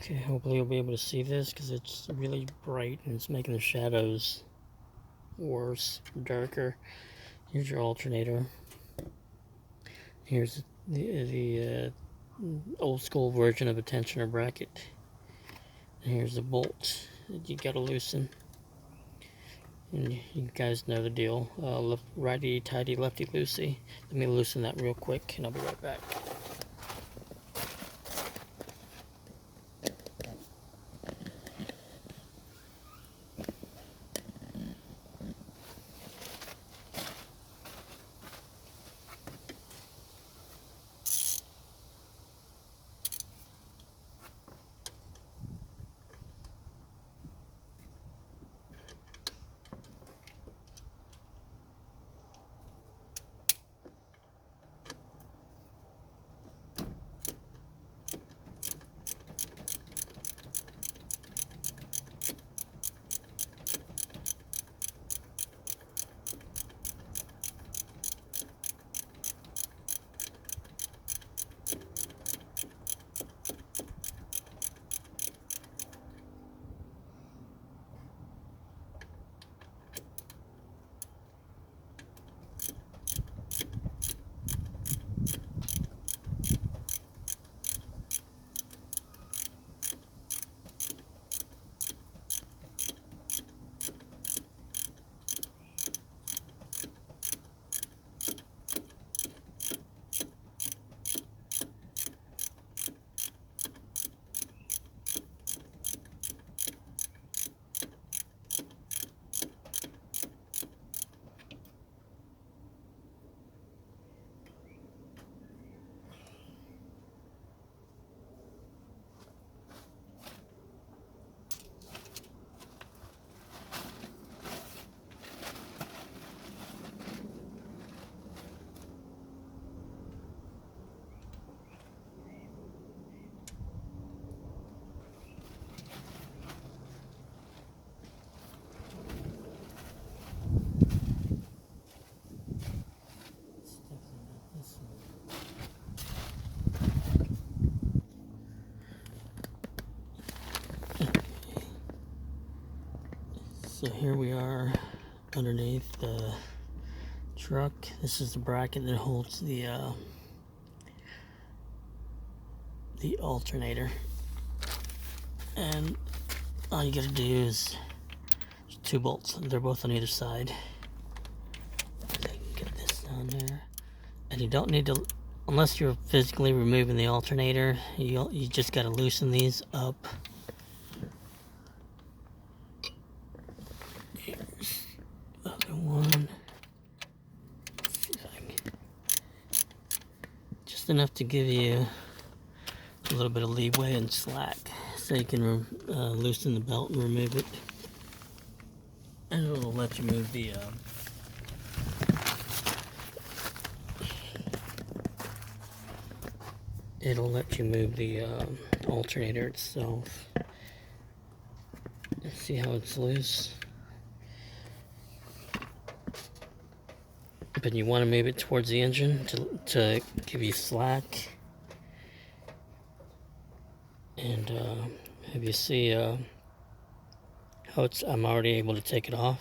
Okay, hopefully you'll be able to see this because it's really bright and it's making the shadows worse, darker. Here's your alternator. Here's the old school version of a tensioner bracket. And here's the bolt that you gotta loosen. And you guys know the deal. Righty tighty, lefty loosey. Let me loosen that real quick and I'll be right back. So here we are underneath the truck. This is the bracket that holds the alternator, and all you gotta do is two bolts. They're both on either side. I can get this down there, and you don't need to, unless you're physically removing the alternator. You just gotta loosen these up. Here's the other one. See if I can, just enough to give you a little bit of leeway and slack, so you can loosen the belt and remove it. And it'll let you move the alternator itself. See how it's loose? But you want to move it towards the engine to give you slack. And if you see how I'm already able to take it off.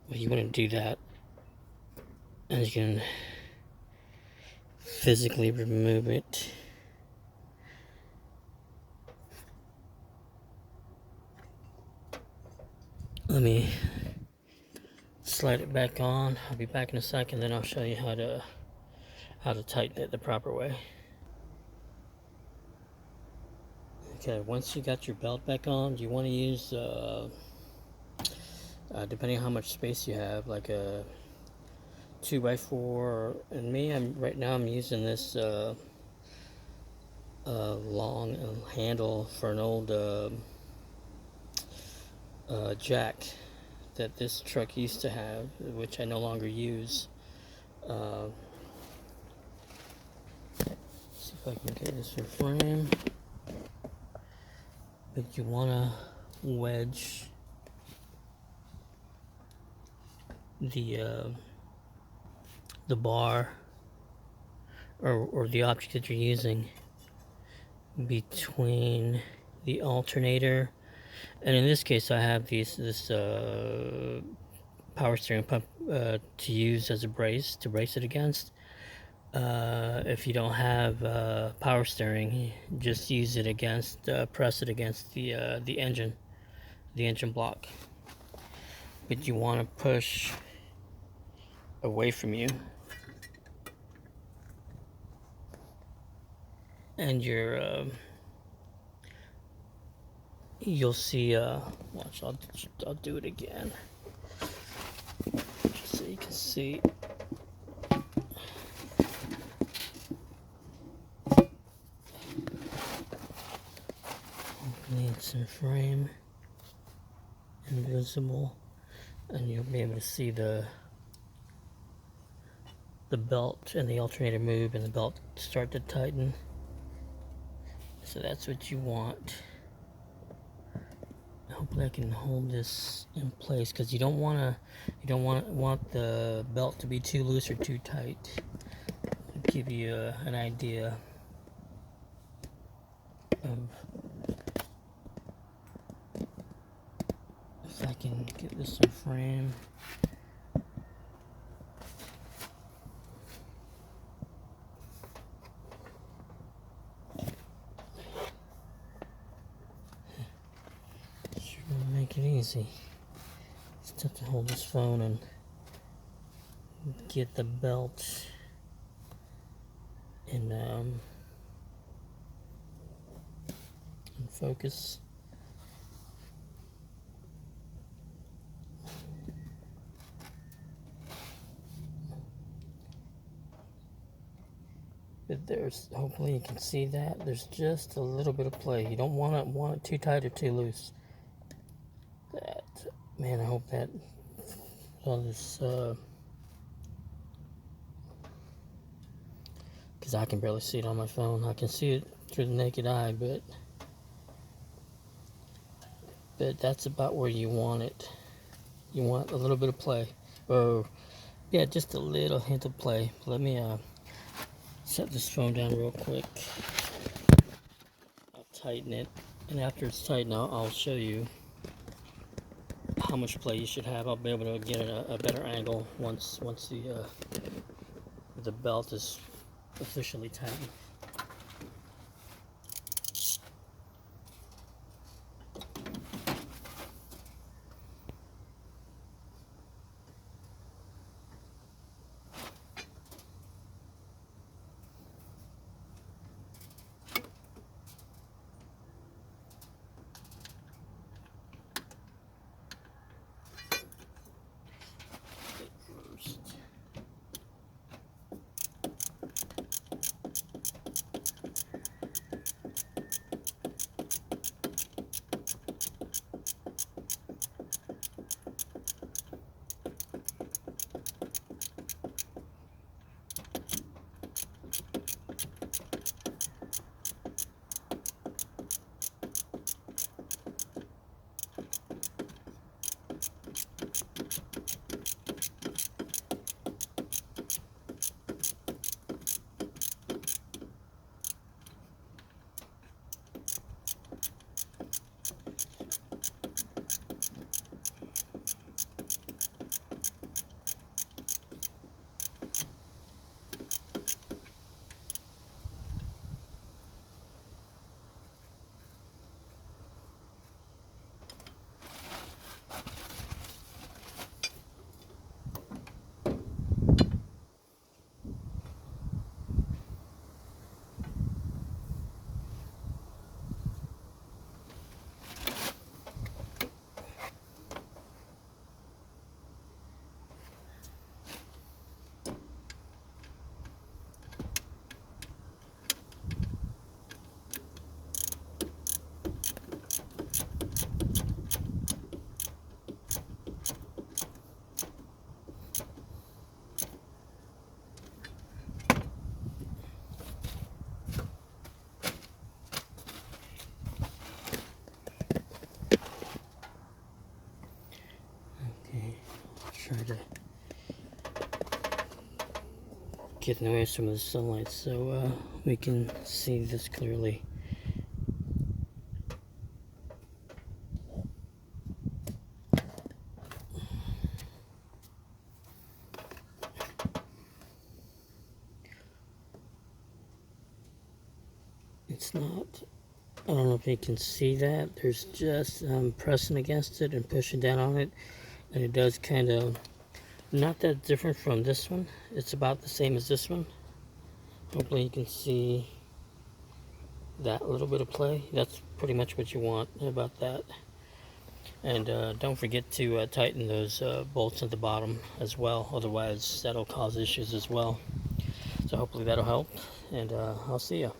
Well, you want to do that, and you can physically remove it. Let me slide it back on. I'll be back in a second, then I'll show you how to tighten it the proper way. Okay, once you got your belt back on, you want to use depending on how much space you have, like a 2x4, and me, right now I'm using this long handle for an old jack that this truck used to have, which I no longer use. See if I can get this in frame. But you want to wedge the bar or the object that you're using between the alternator, and in this case I have this power steering pump to use as a brace, to brace it against. If you don't have power steering, just use it against, press it against the engine block. But you want to push away from you, and you'll see. Watch, I'll do it again, just so you can see. It's in frame, invisible, and you'll be able to see the belt and the alternator move, and the belt start to tighten. So that's what you want. Hopefully I can hold this in place, because you don't want the belt to be too loose or too tight. I'll give you an idea of, if I can get this in frame. Sure gonna make it easy. Just have to hold this phone and get the belt in focus. But there's, hopefully you can see that there's just a little bit of play. You don't want it too tight or too loose. That, man, I hope that all this, because I can barely see it on my phone. I can see it through the naked eye, but that's about where you want it. You want a little bit of play, or yeah, just a little hint of play. Let me set this phone down real quick. I'll tighten it, and after it's tightened, I'll show you how much play you should have. I'll be able to get a better angle once the belt is officially tightened. Try to get away from the sunlight so we can see this clearly. It's not, I don't know if you can see that. There's just pressing against it and pushing down on it, and it does kind of, not that different from this one. It's about the same as this one. Hopefully you can see that little bit of play. That's pretty much what you want about that. And don't forget to tighten those bolts at the bottom as well, otherwise that'll cause issues as well. So hopefully that'll help, and I'll see you.